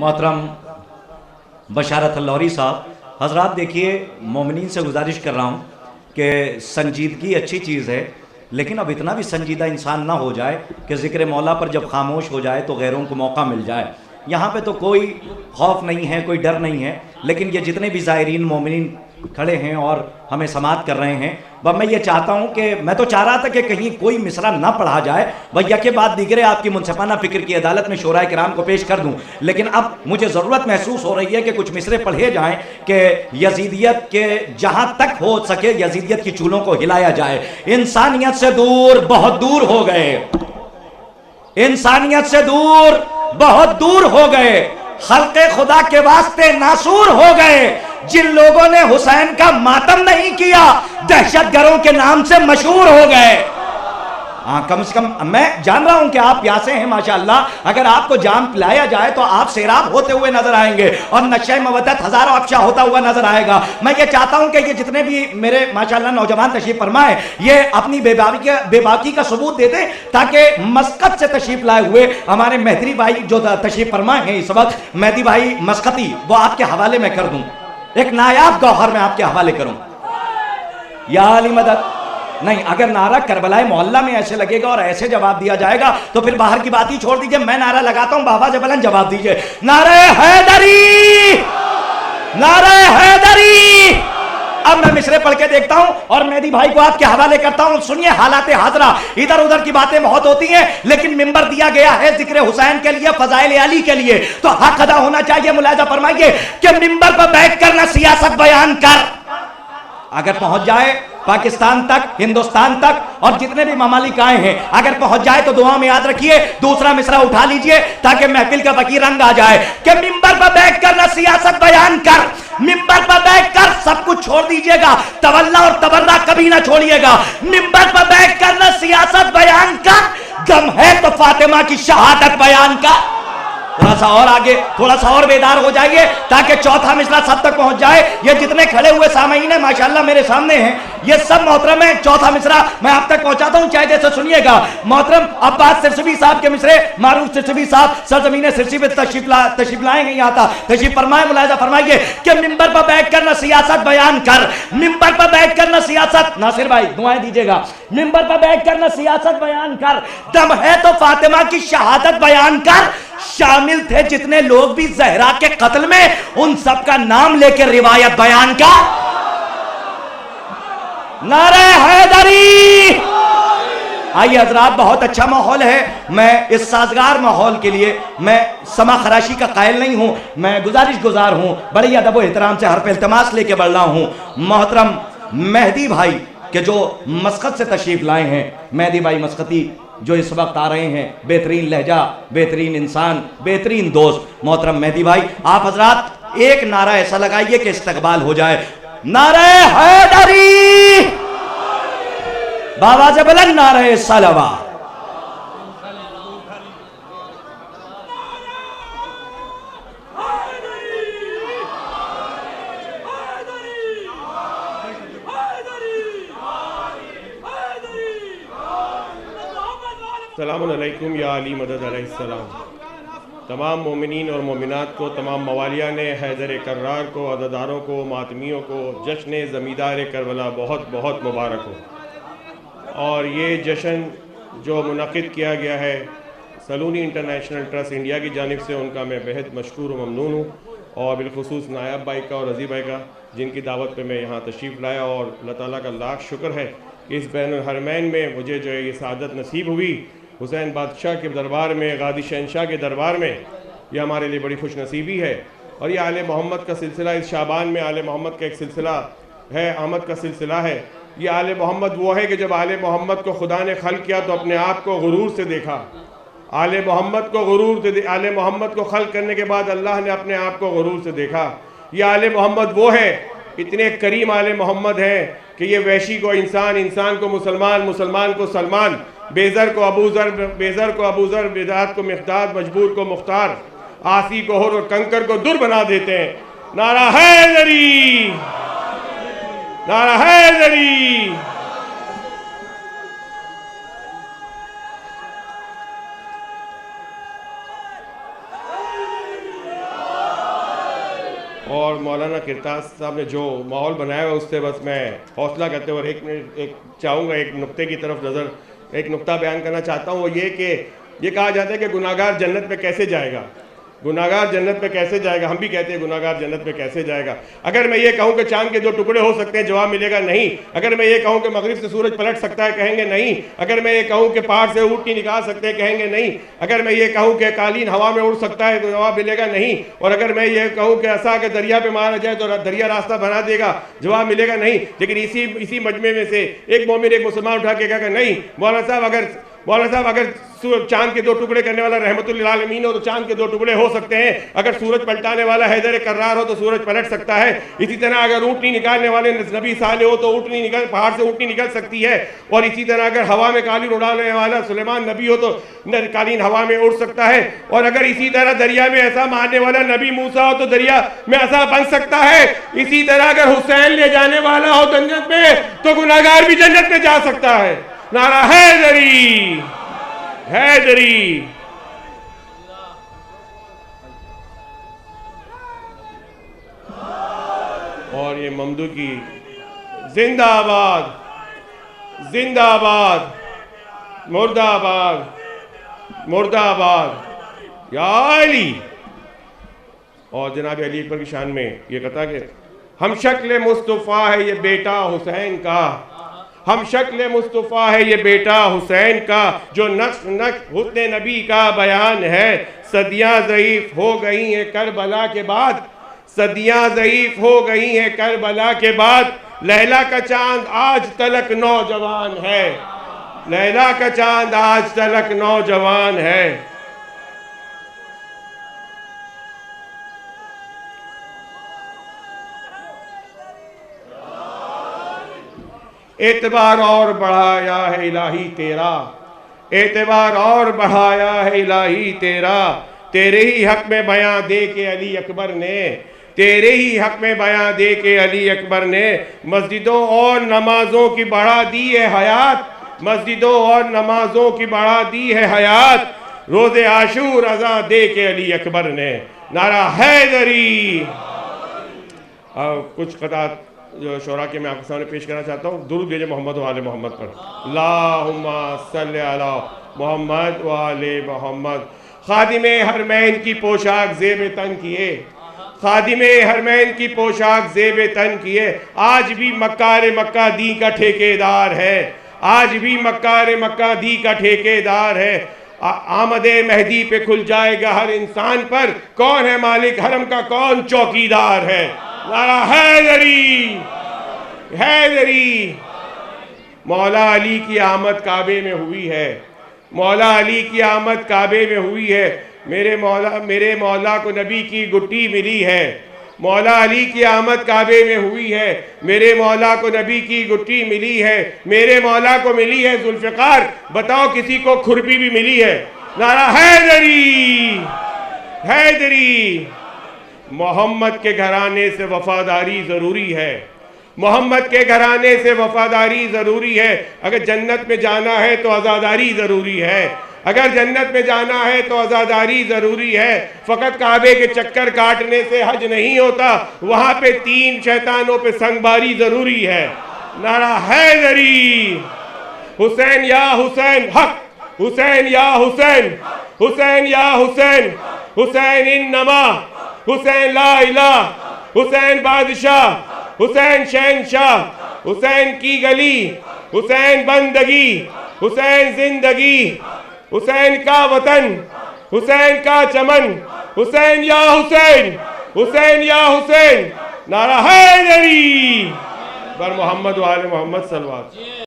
मोहतरम बशारत लौरी साहब, हजरात देखिए, मोमिनीन से गुजारिश कर रहा हूँ कि संजीदगी अच्छी चीज़ है, लेकिन अब इतना भी संजीदा इंसान ना हो जाए कि ज़िक्र मौला पर जब खामोश हो जाए तो गैरों को मौका मिल जाए। यहाँ पे तो कोई खौफ नहीं है, कोई डर नहीं है, लेकिन ये जितने भी ज़ायरीन मोमिनीन खड़े हैं और हमें समात कर रहे हैं, वह मैं ये चाहता हूँ कि मैं तो चाह रहा था कि कहीं कोई मिसरा ना पढ़ा जाए, भैया के बाद दिगरे आपकी मुनसफाना फ़िक्र की अदालत में शोराए किराम को पेश कर दूँ, लेकिन अब मुझे ज़रूरत महसूस हो रही है कि कुछ मिसरे पढ़े जाएँ कि यजीदियत के जहाँ तक हो सके यजीदियत की चूलों को हिलाया जाए। इंसानियत से दूर बहुत दूर हो गए, इंसानियत से दूर बहुत दूर हो गए, खल्क़े खुदा के वास्ते नासूर हो गए। जिन लोगों ने हुसैन का मातम नहीं किया दहशतगर्दों के नाम से मशहूर हो गए। हाँ, कम से कम मैं जान रहा हूं कि आप प्यासे हैं माशाअल्लाह, अगर आपको जाम पिलाया जाए तो आप सैराब होते हुए नजर आएंगे और नशे मवद्दत हजारों अफशा होता हुआ नजर आएगा। मैं ये चाहता हूं कि ये जितने भी मेरे माशाअल्लाह नौजवान तशरीफ फरमाए ये अपनी बेबाकी का सबूत दे दें, ताकि मस्कत से तशरीफ लाए हुए हमारे मेहदी भाई जो तशरीफ फरमाए हैं इस वक्त, मेहदी भाई मस्कती, वो आपके हवाले में कर दूं, एक नायाब गौहर में आपके हवाले करूं। या अली मदद नहीं, अगर नारा करबलाए मोहल्ला में ऐसे लगेगा और ऐसे जवाब दिया जाएगा तो फिर बाहर की बात ही छोड़ दीजिए, मैं नारा लगाता हूं, बाबा जबलन जवाब दीजिए, नारे हैदरी, नारे हैदरी। अब मैं मिसरे पढ़ के देखता हूं और मेहदी भाई को आपके हवाले करता हूं। सुनिए हालाते हाजरा, इधर उधर की बातें बहुत होती हैं, लेकिन मिंबर दिया गया है जिक्र हुसैन के लिए, फजाइल अली के लिए, तो हक अदा होना चाहिए। मुलाजा फरमाइए कि मिंबर पर बैठ कर ना सियासत बयान कर, अगर पहुंच जाए पाकिस्तान तक, हिंदुस्तान तक और जितने भी ममालिक आए हैं, अगर पहुंच जाए तो दुआ में याद रखिए, दूसरा मिसरा उठा लीजिए ताकि महफिल का फकीर रंग आ जाए कि मिंबर पर बैठकर ना सियासत बयान कर, मिंबर पर बैठकर सब कुछ छोड़ दीजिएगा, तवल्ला और तबर्रा कभी ना छोड़िएगा, मिंबर पर बैठकर ना सियासत बयान कर, गम है तो फातिमा की शहादत बयान कर। थोड़ा सा और आगे, थोड़ा सा और बेदार हो जाइए ताकि चौथा मिसरा सब तक पहुंच जाए। ये जितने खड़े हुए सामईन है माशाअल्लाह मेरे सामने हैं, ये सब मोहतरम है। चौथा मिसरा मैं आप तक पहुंचाता हूं, चाहे जैसे सुनिएगा। मोहतरम अब्बास सिरसवी साहब के मिसरे, मारूफ सिरसवी साहब सरजमीन सिरसी पे तशरीफ लाएंगे, यहाँ था तशरीफ फरमाए, मुलाजा फरमाइए कि मिंबर पर बैठकर ना सियासत बयान कर, मिंबर पर बैठकर ना सियासत, नासिर भाई दुआएं दीजिएगा, मिंबर पर बैठकर ना सियासत बयान कर, दम है तो फातिमा की शहादत बयान कर। शामिल थे जितने लोग भी जहरा के कत्ल में, उन सब का नाम लेकर रिवायत बयान का नारे हैदरी। आइए हजरात, बहुत अच्छा माहौल है, मैं इस साजगार माहौल के लिए मैं समा खराशी का कायल नहीं हूं, मैं गुजारिश गुजार हूं, बड़े अदब व एहतराम से हर इल्तमास लेके बढ़ रहा हूं। मोहतरम मेहदी भाई के जो मस्कत से तशरीफ लाए हैं, मेहदी भाई मस्कती जो इस वक्त आ रहे हैं, बेहतरीन लहजा, बेहतरीन इंसान, बेहतरीन दोस्त, मोहतरम मेहदी भाई, आप हजरात एक नारा ऐसा लगाइए कि इस्तकबाल हो जाए, नारे हैदरी, बाबा से बुलंद नारे सलवा। अस्सलामुअलैकुम या अली मदद अलैहिस्सलाम। तमाम मोमिनीन और मोमिनात को, तमाम मवालिया ने हैदर कर्रार को, अज़ादारों को, मातमियों को जश्न ज़मींदार करबला बहुत बहुत मुबारक हो। और ये जश्न जो मुनक़िद किया गया है सलूनी इंटरनेशनल ट्रस्ट इंडिया की जानिब से, उनका मैं बेहद मशकूर व ममनून हूँ, और बिलखुसूस नायब भाई का और रज़ी भाई का, जिनकी दावत पे मैं यहाँ तशरीफ़ लाया, और अल्लाह ताला का लाख शुक्र है कि इस बैनुल हरमैन में मुझे जो है ये सआदत नसीब हुई। हुसैन बादशाह के दरबार में, गादी शहनशाह के दरबार में, यह हमारे लिए बड़ी खुश नसीबी है। और ये आले मोहम्मद का सिलसिला, इस शाबान में आले मोहम्मद का एक सिलसिला है, आमद का सिलसिला है। ये आले मोहम्मद वो है कि जब आले मोहम्मद को खुदा ने खल्क़ किया तो अपने आप को गुरूर से देखा, आले मोहम्मद को आले मोहम्मद को खल्क़ करने के बाद अल्लाह ने अपने आप को गुरूर से देखा। ये आले मोहम्मद वो है, इतने करीम आले मोहम्मद हैं कि ये वैशी को इंसान, इंसान को मुसलमान, मुसलमान को सलमान, बेज़र को अबूज़र, बेज़र को अबूज़र, बेदात को मिक़दाद, मजबूर को मुख्तार, आसी को हुर और कंकर को दुर बना देते हैं। नारा हैदरी, नारा हैदरी। और मौलाना किरतास साहब ने जो माहौल बनाया है उससे बस मैं हौसला करते हुए एक चाहूँगा एक नुक्ते की तरफ एक नुक्ता बयान करना चाहता हूँ। वो ये कि ये कहा जाता है कि गुनाहगार जन्नत में कैसे जाएगा, गुनाहगार जन्नत में कैसे जाएगा। हम भी कहते हैं गुनाहगार जन्नत में कैसे जाएगा। अगर मैं ये कहूँ कि चांद के 2 टुकड़े हो सकते हैं, जवाब मिलेगा नहीं। अगर मैं ये कहूँ कि मगरिब से सूरज पलट सकता है, कहेंगे नहीं। अगर मैं ये कहूँ कि पहाड़ से ऊँटनी निकाल सकते हैं, कहेंगे नहीं। अगर मैं ये कहूँ कि कालीन हवा में उड़ सकता है तो जवाब मिलेगा नहीं। और अगर मैं ये कहूँ कि ऐसा कि दरिया पे मारा जाए तो दरिया रास्ता बना देगा, जवाब मिलेगा नहीं। लेकिन इसी मजमे में से एक मोमिन एक मुसलमान उठा के कहा नहीं मौलाना साहब अगर चांद के 2 टुकड़े करने वाला रहमतुल आलमीन हो तो चांद के 2 टुकड़े हो सकते हैं। अगर सूरज पलटाने वाला हैदर कर्रार हो तो सूरज पलट सकता है। इसी तरह अगर ऊँटनी निकालने वाले नबी साले हो तो पहाड़ से ऊँटनी निकल सकती है। और इसी तरह अगर हवा में कालीन उड़ाने वाला सुलेमान नबी हो तो कालीन हवा में उड़ सकता है। और अगर इसी तरह दरिया में ऐसा मारने वाला नबी मूसा हो तो दरिया में ऐसा बन सकता है। इसी तरह अगर हुसैन ले जाने वाला हो जन्नत में तो गुनाहगार भी जन्नत में जा सकता है। नारा हैदरी हैदरी। और ये ममदू की जिंदाबाद जिंदाबाद मुर्दाबाद मुर्दाबाद या अली। और जनाब अली अकबर की शान में ये कहता कि हम शक्ल मुस्तफ़ा है ये बेटा हुसैन का, हम शक्ल मुस्तफ़ा है ये बेटा हुसैन का, जो नक्श नक्श हुस्न नबी का बयान है। सदियाँ ज़ईफ़ हो गई हैं करबला के बाद, सदियाँ ज़ईफ़ हो गई हैं करबला के बाद। लैला का चांद आज तलक नौजवान है, लैला का चांद आज तलक नौजवान है। एतबार और बढ़ाया है इलाही तेरा, एतबार और बढ़ाया है इलाही तेरा। तेरे ही हक में बयां दे के अली अकबर ने, तेरे ही हक में बयां दे के अली अकबर ने मस्जिदों और नमाजों की बढ़ा दी है हयात, मस्जिदों और नमाजों की बढ़ा दी है हयात। रोज़े आशूर अज़ा दे के अली अकबर ने। नारा हैदरी। कुछ क़तात जो शोरा के मैं आपके सामने पेश करना चाहता हूँ। दुरूद भेजे मोहम्मद व आले मोहम्मद पर। अल्लाहुम्मा सल्लि अला मोहम्मद व आले मोहम्मद। खादिमे हरमैन की पोशाक ज़ेब तन किए, खादिमे हरमैन की पोशाक ज़ेब तन किए। आज भी मक्कार मक्का दी का ठेकेदार है, आज भी मक्कार मक्का दी का ठेकेदार है। आमदे मेहदी पे खुल जाएगा हर इंसान पर, कौन है मालिक हरम का, कौन चौकीदार है। नारा हैदरी हैदरी। मौला अली की आमद काबे में हुई है, मौला अली की आमद काबे में हुई है। मेरे मौला को नबी की गुट्टी मिली है, मौला अली की आमद काबे में हुई है। मेरे मौला को नबी की गुट्टी मिली है, मेरे मौला को मिली है जुल्फ़िकार, बताओ किसी को खुरपी भी मिली है। नारा हैदरी हैदरी। मोहम्मद के घराने से वफादारी ज़रूरी है, मोहम्मद के घराने से वफादारी ज़रूरी है। अगर जन्नत में जाना है तो आज़ादारी ज़रूरी है, अगर जन्नत में जाना है तो आज़ादारी ज़रूरी है। फ़कत काबे के चक्कर काटने से हज नहीं होता, वहाँ पे 3 शैतानों पे संगबारी ज़रूरी है। नारा हैदरी। हुसैन या हुसैन हक, हुसैन या हुसैन, हुसैन या हुसैन, हुसैन इन्नमा, हुसैन ला इलाह, हुसैन बादशाह, हुसैन शहंशाह, हुसैन की गली, हुसैन बंदगी, हुसैन जिंदगी, हुसैन का वतन, हुसैन का चमन, हुसैन या हुसैन, हुसैन या हुसैन। नारा हैदरी। बर मोहम्मद व आले मोहम्मद सल्लल्लाहु अलैहि वसल्लम।